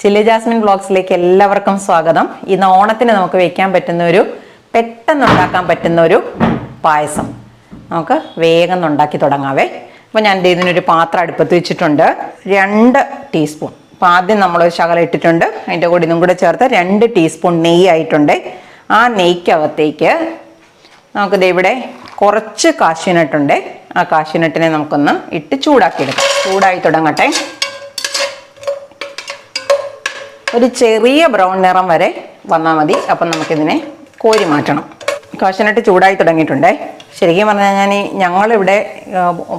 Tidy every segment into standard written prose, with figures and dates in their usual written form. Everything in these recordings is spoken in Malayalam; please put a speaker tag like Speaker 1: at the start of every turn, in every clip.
Speaker 1: ചില്ലി ജാസ്മിൻ വ്ളോഗ്സിലേക്ക് എല്ലാവർക്കും സ്വാഗതം. ഇന്ന് ഓണത്തിന് നമുക്ക് വെക്കാൻ പറ്റുന്ന ഒരു പെട്ടെന്ന് ഉണ്ടാക്കാൻ പറ്റുന്ന ഒരു പായസം നമുക്ക് വേഗം ഉണ്ടാക്കി തുടങ്ങാവേ. അപ്പോൾ ഞാൻ ഇതിനൊരു പാത്രം അടുപ്പത്ത് വെച്ചിട്ടുണ്ട്. 2 ടീസ്പൂൺ. അപ്പോൾ ആദ്യം നമ്മൾ ശകലം ഇട്ടിട്ടുണ്ട്. അതിൻ്റെ കൂടെ ഇതും കൂടെ ചേർത്ത് 2 ടീസ്പൂൺ നെയ്യ് ആയിട്ടുണ്ട്. ആ നെയ്ക്കകത്തേക്ക് നമുക്കിത് ഇവിടെ കുറച്ച് കാഷ്യൂനട്ടുണ്ട്. ആ കാഷ്യൂനട്ടിനെ നമുക്കൊന്ന് ഇട്ട് ചൂടാക്കിയെടുക്കാം. ചൂടായി തുടങ്ങട്ടെ. ഒരു ചെറിയ ബ്രൗൺ നിറം വരെ വന്നാൽ മതി. അപ്പം നമുക്കിതിനെ കോരി മാറ്റണം. കാഷ്യൂനട്ട് ചൂടായി തുടങ്ങിയിട്ടുണ്ടേ. ശരിക്കും പറഞ്ഞാൽ ഞങ്ങളിവിടെ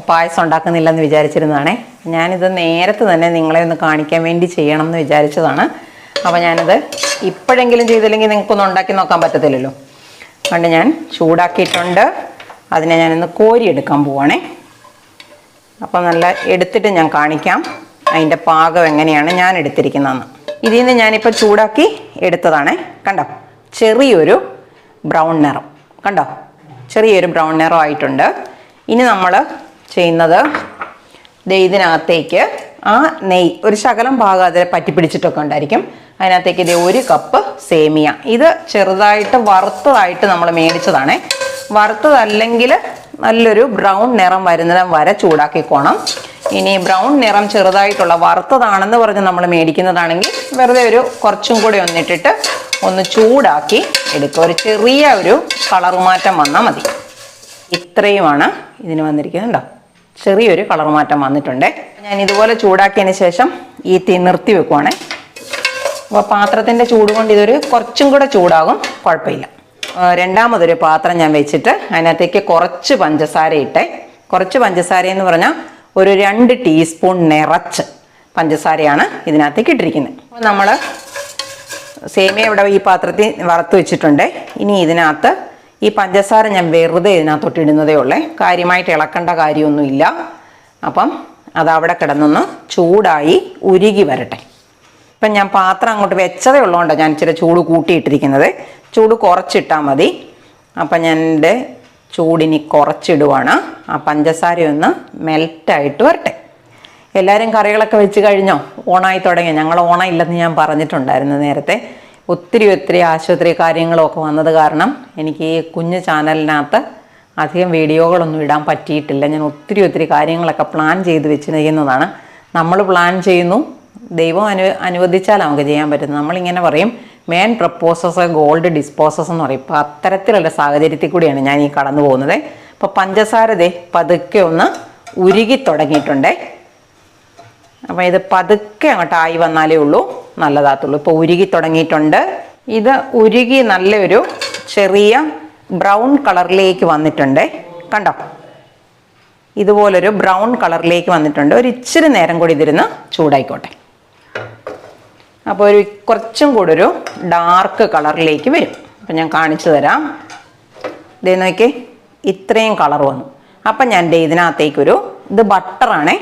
Speaker 1: പായസം ഉണ്ടാക്കുന്നില്ലെന്ന് വിചാരിച്ചിരുന്നതാണേ. ഞാനിത് നേരത്തെ തന്നെ നിങ്ങളെ ഒന്ന് കാണിക്കാൻ വേണ്ടി ചെയ്യണം എന്ന് വിചാരിച്ചതാണ്. അപ്പോൾ ഞാനിത് ഇപ്പോഴെങ്കിലും ചെയ്തില്ലെങ്കിൽ നിങ്ങൾക്കൊന്നും ഉണ്ടാക്കി നോക്കാൻ പറ്റത്തില്ലല്ലോ. അതുകൊണ്ട് ഞാൻ ചൂടാക്കിയിട്ടുണ്ട്. അതിനെ ഞാനിന്ന് കോരി എടുക്കാൻ പോവാണേ. അപ്പോൾ നല്ല എടുത്തിട്ട് ഞാൻ കാണിക്കാം അതിൻ്റെ പാകം എങ്ങനെയാണ് ഞാൻ എടുത്തിരിക്കുന്നതെന്ന്. ഇതിൽ നിന്ന് ഞാനിപ്പോൾ ചൂടാക്കി എടുത്തതാണ്. കണ്ടോ, ചെറിയൊരു ബ്രൗൺ നിറം കണ്ടോ, ചെറിയൊരു ബ്രൗൺ നിറം ആയിട്ടുണ്ട്. ഇനി നമ്മൾ ചെയ്യുന്നത് ഇതിനകത്തേക്ക് ആ നെയ്യ് ഒരു ശകലം ഭാഗം അതിൽ പറ്റിപ്പിടിച്ചിട്ടൊക്കെ ഉണ്ടായിരിക്കും. അതിനകത്തേക്ക് 1 കപ്പ് സേമിയ. ഇത് ചെറുതായിട്ട് വറുത്തതായിട്ട് നമ്മൾ മേടിച്ചതാണ്. വറുത്തതല്ലെങ്കിൽ നല്ലൊരു ബ്രൗൺ നിറം വരുന്നിടം വരെ ചൂടാക്കിക്കോണം. ഇനി ബ്രൗൺ നിറം ചെറുതായിട്ടുള്ള വറുത്തതാണെന്ന് പറഞ്ഞ് നമ്മൾ മേടിക്കുന്നതാണെങ്കിൽ വെറുതെ ഒരു കുറച്ചും കൂടി ഒന്നിട്ടിട്ട് ഒന്ന് ചൂടാക്കി എടുക്കുക. ഒരു ചെറിയ ഒരു കളർ മാറ്റം വന്നാൽ മതി. ഇത്രയുമാണ് ഇതിന് വന്നിരിക്കുന്നുണ്ടോ, ചെറിയൊരു കളർ മാറ്റം വന്നിട്ടുണ്ട്. ഞാൻ ഇതുപോലെ ചൂടാക്കിയതിന് ശേഷം ഈ തീ നിർത്തി വെക്കുവാണേ. അപ്പോൾ പാത്രത്തിൻ്റെ ചൂട് കൊണ്ട് ഇതൊരു കുറച്ചും കൂടെ ചൂടാകും, കുഴപ്പമില്ല. രണ്ടാമതൊരു പാത്രം ഞാൻ വെച്ചിട്ട് അതിനകത്തേക്ക് കുറച്ച് പഞ്ചസാര ഇട്ടേ. കുറച്ച് പഞ്ചസാര എന്ന് പറഞ്ഞാൽ ഒരു 2 ടീസ്പൂൺ നിറച്ച് പഞ്ചസാരയാണ് ഇതിനകത്തേക്ക് ഇട്ടിരിക്കുന്നത്. അപ്പോൾ നമ്മൾ സേമിയ ഇവിടെ ഈ പാത്രത്തിൽ വറുത്ത് വെച്ചിട്ടുണ്ട്. ഇനി ഇതിനകത്ത് ഈ പഞ്ചസാര ഞാൻ വെറുതെ ഇതിനകത്തോട്ട് ഇടുന്നതേ ഉള്ളേ. കാര്യമായിട്ട് ഇളക്കേണ്ട കാര്യമൊന്നുമില്ല. അപ്പം അതവിടെ കിടന്നൊന്ന് ചൂടായി ഉരുകി വരട്ടെ. ഇപ്പം ഞാൻ പാത്രം അങ്ങോട്ട് വെച്ചതേ ഉള്ളതുകൊണ്ടാണ് ഞാൻ ഇച്ചിരി ചൂട് കൂട്ടിയിട്ടിരിക്കുന്നത്. ചൂട് കുറച്ചിട്ടാൽ മതി. അപ്പം ഞാൻ എൻ്റെ ചൂടിനി കുറച്ചിടുവാണ്. ആ പഞ്ചസാരയൊന്ന് മെൽറ്റായിട്ട് വരട്ടെ. എല്ലാവരും കറികളൊക്കെ വെച്ച് കഴിഞ്ഞോ? ഓണായി തുടങ്ങി. ഞങ്ങൾ ഓണം ഇല്ലെന്ന് ഞാൻ പറഞ്ഞിട്ടുണ്ടായിരുന്നു നേരത്തെ. ഒത്തിരി ആശുപത്രി കാര്യങ്ങളൊക്കെ വന്നത് കാരണം എനിക്ക് ഈ കുഞ്ഞു ചാനലിനകത്ത് അധികം വീഡിയോകളൊന്നും ഇടാൻ പറ്റിയിട്ടില്ല. ഞാൻ ഒത്തിരി കാര്യങ്ങളൊക്കെ പ്ലാൻ ചെയ്ത് വെച്ചിരിക്കുന്നതാണ്. നമ്മൾ പ്ലാൻ ചെയ്യുന്നു, ദൈവം അനുവദിച്ചാൽ നമുക്ക് ചെയ്യാൻ പറ്റുന്നത്. നമ്മളിങ്ങനെ പറയും മേൻ പ്രപ്പോസസ് ഗോൾഡ് ഡിസ്പോസസ് എന്ന് പറയും. അപ്പോൾ അത്തരത്തിലുള്ള സാഹചര്യത്തിൽ കൂടിയാണ് ഞാൻ ഈ കടന്നു പോകുന്നത്. അപ്പോൾ പഞ്ചസാര പതുക്കെ ഒന്ന് ഉരുകി തുടങ്ങിയിട്ടുണ്ടേ. അപ്പോൾ ഇത് പതുക്കെ അങ്ങോട്ടായി വന്നാലേ ഉള്ളൂ നല്ലതാത്തുള്ളൂ. ഇപ്പോൾ ഉരുകി തുടങ്ങിയിട്ടുണ്ട്. ഇത് ഉരുകി നല്ലൊരു ചെറിയ ബ്രൗൺ കളറിലേക്ക് വന്നിട്ടുണ്ട്. കണ്ടോ, ഇതുപോലൊരു ബ്രൗൺ കളറിലേക്ക് വന്നിട്ടുണ്ട്. ഒരു ഇച്ചിരി നേരം കൂടി ഇതിരുന്ന് ചൂടായിക്കോട്ടെ. അപ്പോൾ കുറച്ചും കൂടെ ഒരു ഡാർക്ക് കളറിലേക്ക് വരും. അപ്പം ഞാൻ കാണിച്ചു തരാം. ഇതേ നോക്കി, ഇത്രയും കളർ വന്നു. അപ്പം ഞാൻ ഇതിനകത്തേക്കൊരു ഇത് ബട്ടറാണേ,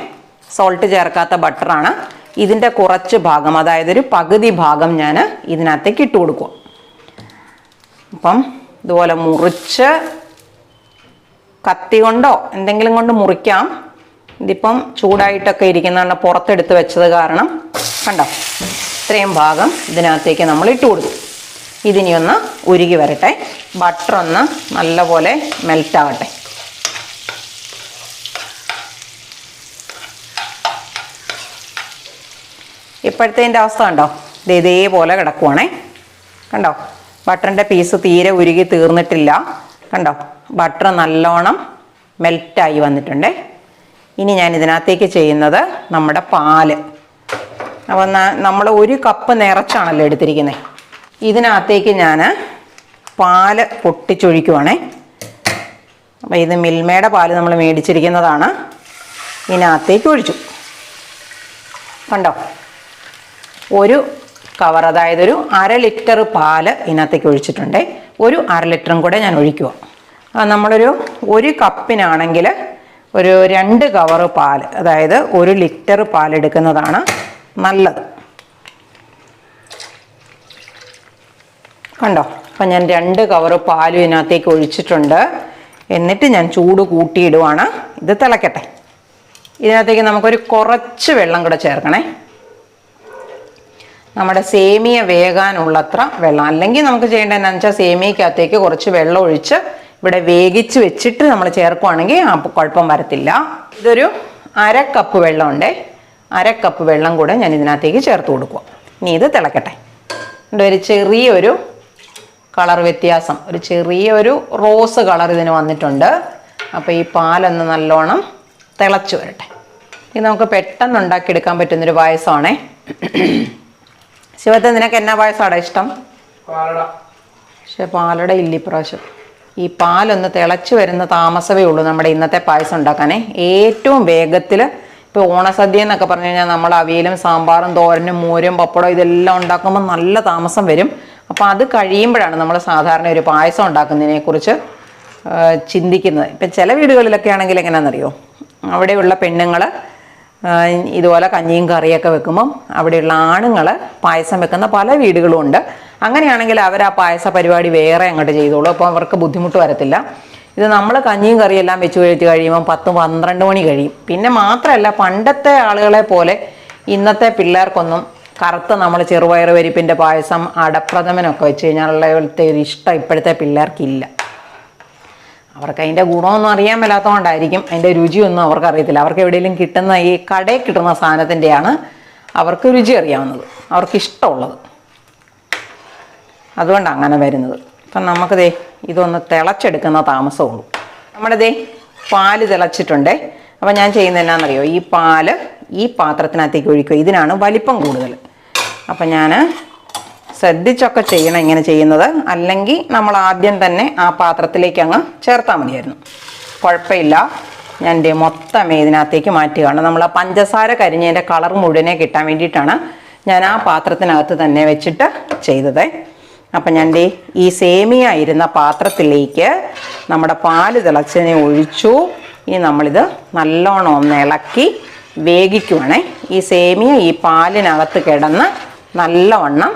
Speaker 1: സോൾട്ട് ചേർക്കാത്ത ബട്ടറാണ്. ഇതിൻ്റെ കുറച്ച് ഭാഗം, അതായത് ഒരു പകുതി ഭാഗം ഞാൻ ഇതിനകത്തേക്ക് ഇട്ട് കൊടുക്കുക. അപ്പം ഇതുപോലെ മുറിച്ച് കത്തി കൊണ്ടോ എന്തെങ്കിലും കൊണ്ട് മുറിക്കാം. ഇതിപ്പം ചൂടായിട്ടൊക്കെ ഇരിക്കുന്നതാണ് പുറത്തെടുത്ത് വെച്ചത് കാരണം. കണ്ടോ, ഇത്രയും ഭാഗം ഇതിനകത്തേക്ക് നമ്മൾ ഇട്ട് കൊടുക്കും. ഇതിനി ഒന്ന് ഉരുകി വരട്ടെ. ബട്ടർ ഒന്ന് നല്ലപോലെ മെൽറ്റാകട്ടെ. ഇപ്പോഴത്തെ അവസ്ഥ കണ്ടോ, ഇതേപോലെ കിടക്കുവാണേ. കണ്ടോ, ബട്ടറിൻ്റെ പീസ് തീരെ ഉരുകി തീർന്നിട്ടില്ല. കണ്ടോ, ബട്ടർ നല്ലോണം മെൽറ്റായി വന്നിട്ടുണ്ട്. ഇനി ഞാൻ ഇതിനകത്തേക്ക് ചെയ്യുന്നത് നമ്മുടെ പാല്. അപ്പം നമ്മൾ 1 കപ്പ് നിറച്ചാണല്ലോ എടുത്തിരിക്കുന്നത്. ഇതിനകത്തേക്ക് ഞാൻ പാല് പൊട്ടിച്ചൊഴിക്കുവാണേ. അപ്പോൾ ഇത് മിൽമയുടെ പാല് നമ്മൾ മേടിച്ചിരിക്കുന്നതാണ്. ഇതിനകത്തേക്ക് ഒഴിച്ചു. കണ്ടോ, 1 കവർ, അതായത് ഒരു 1/2 ലിറ്റർ പാല് ഇതിനകത്തേക്ക് ഒഴിച്ചിട്ടുണ്ട്. ഒരു 1/2 ലിറ്ററും കൂടെ ഞാൻ ഒഴിക്കുക. നമ്മളൊരു 1 കപ്പിനാണെങ്കിൽ ഒരു 2 കവർ പാല്, അതായത് 1 ലിറ്റർ പാലെടുക്കുന്നതാണ് നല്ലത്. കണ്ടോ, അപ്പം ഞാൻ 2 കവർ പാലും ഇതിനകത്തേക്ക് ഒഴിച്ചിട്ടുണ്ട്. എന്നിട്ട് ഞാൻ ചൂട് കൂട്ടിയിടുവാണ്. ഇത് തിളക്കട്ടെ. ഇതിനകത്തേക്ക് നമുക്കൊരു കുറച്ച് വെള്ളം കൂടെ ചേർക്കണേ. നമ്മുടെ സേമിയ വേകാനുള്ളത്ര വെള്ളം. അല്ലെങ്കിൽ നമുക്ക് ചെയ്യേണ്ടത് എന്താണെന്ന് വെച്ചാൽ സേമിയക്കകത്തേക്ക് കുറച്ച് വെള്ളം ഒഴിച്ച് ഇവിടെ വേവിച്ച് വെച്ചിട്ട് നമ്മൾ ചേർക്കുവാണെങ്കിൽ കുഴപ്പം വരത്തില്ല. ഇതൊരു 1/2 കപ്പ് വെള്ളമുണ്ട്. 1/2 കപ്പ് വെള്ളം കൂടെ ഞാൻ ഇതിനകത്തേക്ക് ചേർത്ത് കൊടുക്കുക. ഇനി ഇത് തിളക്കട്ടെ. ഒരു ചെറിയൊരു കളർ വ്യത്യാസം, ഒരു ചെറിയൊരു റോസ് കളർ ഇതിന് വന്നിട്ടുണ്ട്. അപ്പോൾ ഈ പാലൊന്ന് നല്ലോണം തിളച്ച് വരട്ടെ. ഇത് നമുക്ക് പെട്ടെന്ന് ഉണ്ടാക്കിയെടുക്കാൻ പറ്റുന്നൊരു പായസമാണേ. ശിവത്തെ, നിനക്ക് എന്നാ പായസമാടാ ഇഷ്ടം? പക്ഷെ പാലട ഇല്ല ഇപ്രാവശ്യം. ഈ പാലൊന്ന് തിളച്ച് വരുന്ന താമസമേ ഉള്ളൂ നമ്മുടെ ഇന്നത്തെ പായസം ഉണ്ടാക്കാനേ. ഏറ്റവും വേഗത്തിൽ ഇപ്പോൾ ഓണസദ്യ എന്നൊക്കെ പറഞ്ഞു കഴിഞ്ഞാൽ നമ്മൾ അവിയലും സാമ്പാറും തോരനും മോരും പപ്പടം ഇതെല്ലാം ഉണ്ടാക്കുമ്പോൾ നല്ല താമസം വരും. അപ്പോൾ അത് കഴിയുമ്പോഴാണ് നമ്മൾ സാധാരണ ഒരു പായസം ഉണ്ടാക്കുന്നതിനെക്കുറിച്ച് ചിന്തിക്കുന്നത്. ഇപ്പം ചില വീടുകളിലൊക്കെ ആണെങ്കിൽ എങ്ങനെയാണെന്നറിയോ, അവിടെയുള്ള പെണ്ണുങ്ങൾ ഇതുപോലെ കഞ്ഞിയും കറിയൊക്കെ വെക്കുമ്പം അവിടെയുള്ള ആണുങ്ങൾ പായസം വെക്കുന്ന പല വീടുകളും ഉണ്ട്. അങ്ങനെയാണെങ്കിൽ അവർ ആ പായസ പരിപാടി വേറെ അങ്ങോട്ട് ചെയ്തോളൂ. അപ്പോൾ അവർക്ക് ബുദ്ധിമുട്ട് വരത്തില്ല. ഇത് നമ്മൾ കഞ്ഞിയും കറിയെല്ലാം വെച്ച് കഴിയുമ്പം 10-12 മണി കഴിയും. പിന്നെ മാത്രമല്ല, പണ്ടത്തെ ആളുകളെ പോലെ ഇന്നത്തെ പിള്ളേർക്കൊന്നും കറുത്ത നമ്മൾ ചെറുപയർ പരിപ്പിൻ്റെ പായസം അടപ്രഥമനൊക്കെ വെച്ച് കഴിഞ്ഞാലുള്ള ഒരു ഇഷ്ടം ഇപ്പോഴത്തെ പിള്ളേർക്കില്ല. അവർക്ക് അതിൻ്റെ ഗുണമൊന്നും അറിയാൻ മേലാത്തതുകൊണ്ടായിരിക്കും, അതിൻ്റെ രുചിയൊന്നും അവർക്ക് അറിയത്തില്ല. അവർക്ക് എവിടെയെങ്കിലും കിട്ടുന്ന ഈ കടയിൽ കിട്ടുന്ന സാധനത്തിൻ്റെയാണ് അവർക്ക് രുചി അറിയാവുന്നത്, അവർക്ക് ഇഷ്ടമുള്ളത്. അതുകൊണ്ടാണ് അങ്ങനെ വരുന്നത്. അപ്പം നമുക്ക് ഇതൊന്ന് തിളച്ചെടുക്കുന്ന താമസമുള്ളൂ. നമ്മുടെ പാല് തിളച്ചിട്ടുണ്ട്. അപ്പം ഞാൻ ചെയ്യുന്നത് എന്നാണെന്നറിയോ, ഈ പാല് ഈ പാത്രത്തിനകത്തേക്ക് ഒഴിക്കുക. ഇതിനാണ് വലിപ്പം കൂടുതൽ. അപ്പം ഞാൻ ശ്രദ്ധിച്ചൊക്കെ ചെയ്യണം ഇങ്ങനെ ചെയ്യുന്നത്. അല്ലെങ്കിൽ നമ്മൾ ആദ്യം തന്നെ ആ പാത്രത്തിലേക്ക് അങ്ങ് ചേർത്താൽ മതിയായിരുന്നു. കുഴപ്പമില്ല. ഞാൻ മൊത്തം ഇതിനകത്തേക്ക് മാറ്റുകയാണ്. നമ്മൾ ആ പഞ്ചസാര കരിഞ്ഞതിൻ്റെ കളർ മുഴുവനെ കിട്ടാൻ വേണ്ടിയിട്ടാണ് ഞാൻ ആ പാത്രത്തിനകത്ത് തന്നെ വെച്ചിട്ട് ചെയ്തത്. അപ്പം ഞാൻ ഈ സേമിയ ഇരുന്ന പാത്രത്തിലേക്ക് നമ്മുടെ പാല് തിളച്ചതിനെ ഒഴിച്ചു. ഇനി നമ്മളിത് നല്ലോണം ഒന്ന് ഇളക്കി വേവിക്കുവാണേ. ഈ സേമിയ ഈ പാലിനകത്ത് കിടന്ന് നല്ലവണ്ണം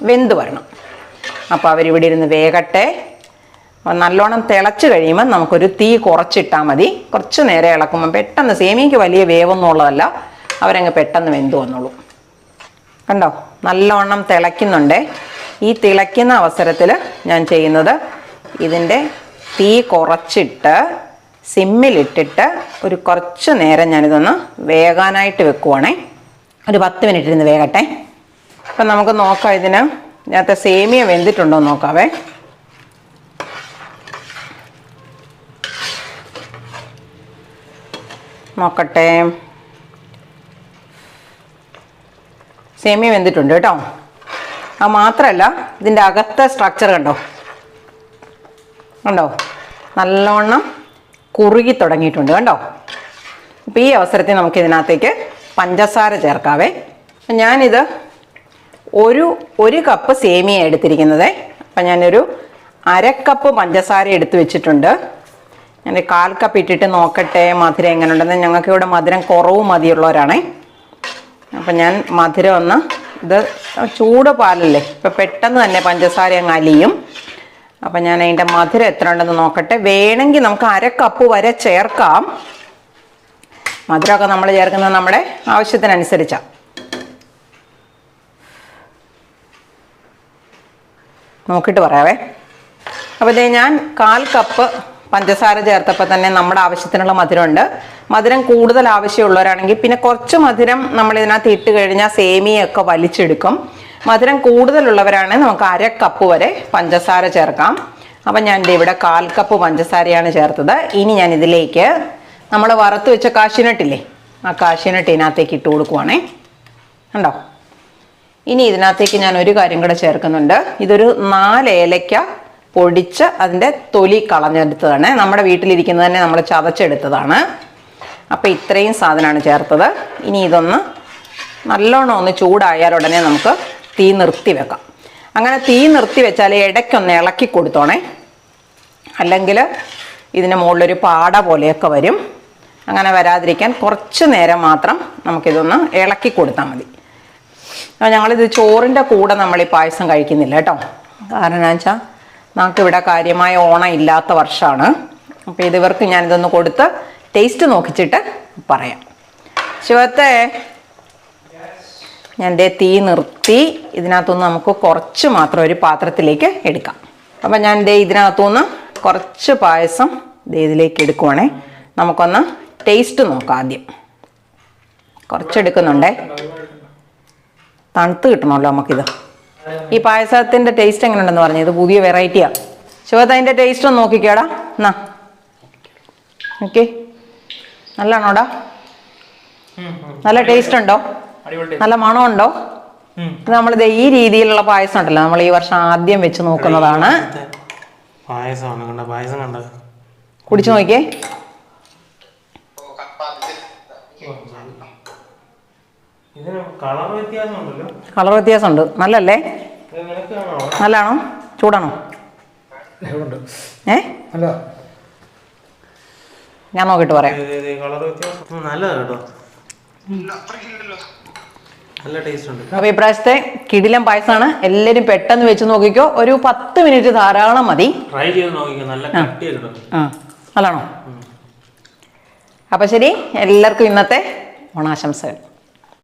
Speaker 1: വെന്ത് വരണം. അപ്പോൾ അവരിവിടെ ഇരുന്ന് വേകട്ടെ. നല്ലോണം തിളച്ച് കഴിയുമ്പോൾ നമുക്കൊരു തീ കുറച്ചിട്ടാൽ മതി. കുറച്ച് നേരം ഇളക്കുമ്പോൾ പെട്ടെന്ന്, സേമിയയ്ക്ക് വലിയ വേവൊന്നും ഉള്ളതല്ല, അവരങ്ങ് പെട്ടെന്ന് വെന്ത് വന്നോളൂ. കണ്ടോ, നല്ലവണ്ണം തിളയ്ക്കുന്നുണ്ട്. ഈ തിളയ്ക്കുന്ന അവസരത്തിൽ ഞാൻ ചെയ്യുന്നത്, ഇതിൻ്റെ തീ കുറച്ചിട്ട് സിമ്മിലിട്ടിട്ട് ഒരു കുറച്ച് നേരം ഞാനിതൊന്ന് വേകാനായിട്ട് വെക്കുവാണേ. ഒരു 10 മിനിറ്റ് ഇരുന്ന് വേകട്ടെ. അപ്പം നമുക്ക് നോക്കാം ഇതിനകത്തെ സേമിയ വെന്തിട്ടുണ്ടോ എന്ന് നോക്കാവേ. നോക്കട്ടെ, സേമിയ വെന്തിട്ടുണ്ട് കേട്ടോ. അത് മാത്രമല്ല, ഇതിൻ്റെ അകത്തെ സ്ട്രക്ചർ കണ്ടോ, നല്ലവണ്ണം കുറുകി തുടങ്ങിയിട്ടുണ്ട് കണ്ടോ. അപ്പോൾ ഈ അവസരത്തിൽ നമുക്ക് ഇതിനകത്തേക്ക് പഞ്ചസാര ചേർക്കാവേ. ഞാനിത് ഒരു കപ്പ് സേമിയ എടുത്തിരിക്കുന്നത്. അപ്പം ഞാനൊരു 1/2 കപ്പ് പഞ്ചസാര എടുത്ത് വെച്ചിട്ടുണ്ട്. ഞാൻ 1/4 കപ്പ് ഇട്ടിട്ട് നോക്കട്ടെ മധുരം എങ്ങനെ ഉണ്ടെന്ന്. ഞങ്ങൾക്ക് ഇവിടെ മധുരം കുറവ് മതിയുള്ളവരാണേ. അപ്പം ഞാൻ മധുരം ഒന്ന്, ഇത് ചൂട് പാലല്ലേ, ഇപ്പം പെട്ടെന്ന് തന്നെ പഞ്ചസാര അങ്ങ് അലിയും. അപ്പം ഞാൻ അതിൻ്റെ മധുരം എത്ര ഉണ്ടെന്ന് നോക്കട്ടെ. വേണമെങ്കിൽ നമുക്ക് 1/2 കപ്പ് വരെ ചേർക്കാം. മധുരമൊക്കെ നമ്മൾ ചേർക്കുന്നത് നമ്മുടെ ആവശ്യത്തിനനുസരിച്ചാണ്. നോക്കിയിട്ട് പറയാവേ. അപ്പോൾ ഞാൻ 1/4 കപ്പ് പഞ്ചസാര ചേർത്തപ്പോൾ തന്നെ നമ്മുടെ ആവശ്യത്തിനുള്ള മധുരമുണ്ട്. മധുരം കൂടുതൽ ആവശ്യമുള്ളവരാണെങ്കിൽ പിന്നെ കുറച്ച് മധുരം നമ്മൾ ഇതിനകത്ത് ഇട്ട് കഴിഞ്ഞാൽ സേമിയൊക്കെ വലിച്ചെടുക്കും. മധുരം കൂടുതലുള്ളവരാണെങ്കിൽ നമുക്ക് 1/2 കപ്പ് വരെ പഞ്ചസാര ചേർക്കാം. അപ്പം ഞാൻ ഇവിടെ 1/4 കപ്പ് പഞ്ചസാരയാണ് ചേർത്തത്. ഇനി ഞാൻ ഇതിലേക്ക് നമ്മൾ വറുത്ത് വെച്ച കാഷ്യൂനട്ടില്ലേ, ആ കാഷ്യൂനട്ട് ഇതിനകത്തേക്ക് ഇട്ട് കൊടുക്കുവാണേ. കണ്ടോ. ഇനി ഇതിനകത്തേക്ക് ഞാൻ ഒരു കാര്യം കൂടെ ചേർക്കുന്നുണ്ട്. ഇതൊരു 4 ഏലക്ക പൊടിച്ച് അതിൻ്റെ തൊലി കളഞ്ഞെടുത്തതാണ്. നമ്മുടെ വീട്ടിലിരിക്കുന്നത് തന്നെ നമ്മൾ ചതച്ചെടുത്തതാണ്. അപ്പോൾ ഇത്രയും സാധനമാണ് ചേർത്തത്. ഇനി ഇതൊന്ന് നല്ലോണം ഒന്ന് ചൂടായാൽ ഉടനെ നമുക്ക് തീ നിർത്തി വെക്കാം. അങ്ങനെ തീ നിർത്തി വെച്ചാൽ ഇടയ്ക്കൊന്ന് ഇളക്കി കൊടുത്തോണേ, അല്ലെങ്കിൽ ഇതിന് മുകളിലൊരു പാട പോലെയൊക്കെ വരും. അങ്ങനെ വരാതിരിക്കാൻ കുറച്ച് നേരം മാത്രം നമുക്കിതൊന്ന് ഇളക്കി കൊടുത്താൽ മതി. ഞങ്ങളിത് ചോറിൻ്റെ കൂടെ നമ്മൾ ഈ പായസം കഴിക്കുന്നില്ല കേട്ടോ. കാരണം എന്താ വെച്ചാൽ നമുക്കിവിടെ കാര്യമായ ഓണം ഇല്ലാത്ത വർഷമാണ്. അപ്പോൾ ഇതിവർക്ക് ഞാനിതൊന്ന് കൊടുത്ത് ടേസ്റ്റ് നോക്കിച്ചിട്ട് പറയാം. ശിവത്തെ, ഞാൻ ദേ തീ നിർത്തി. ഇതിനകത്തുനിന്ന് നമുക്ക് കുറച്ച് മാത്രം ഒരു പാത്രത്തിലേക്ക് എടുക്കാം. അപ്പം ഞാൻ ദേ ഇതിനകത്തുനിന്ന് കുറച്ച് പായസം ദേ ഇതിലേക്ക് എടുക്കുവാണേ. നമുക്കൊന്ന് ടേസ്റ്റ് നോക്കാം. ആദ്യം കുറച്ചെടുക്കുന്നുണ്ടേ, തണുത്ത് കിട്ടണമല്ലോ നമുക്കിത്. ഈ പായസത്തിൻ്റെ ടേസ്റ്റ് എങ്ങനെയുണ്ടെന്ന് പറഞ്ഞു. ഇത് പുതിയ വെറൈറ്റിയാണ്. ശിവത്ത് അതിൻ്റെ ടേസ്റ്റ് ഒന്ന് നോക്കിക്കേടാ. എന്നാ ഓക്കെ, നല്ലതാണോടാ? നല്ല ടേസ്റ്റ് ഉണ്ടോ? നല്ല മണമുണ്ടോ? ഇത് നമ്മളിത് ഈ രീതിയിലുള്ള പായസം ഉണ്ടല്ലോ, നമ്മൾ ഈ വർഷം ആദ്യം വെച്ച് നോക്കുന്നതാണ്. കുടിച്ചു നോക്കിയേ. കളർ വ്യത്യാസമുണ്ട്. നല്ലല്ലേ? നല്ലാണോ? ചൂടാണോ? ഞാൻ നോക്കിട്ട് പറയാം. അപ്പൊ ഇപ്രാവശ്യത്തെ കിടിലം പായസമാണ്. എല്ലാരും പെട്ടെന്ന് വെച്ച് നോക്കിക്കോ. ഒരു 10 മിനിറ്റ് ധാരാളം മതി. നല്ലാണോ? അപ്പൊ ശരി, എല്ലാവർക്കും ഇന്നത്തെ ഓണാശംസകൾ.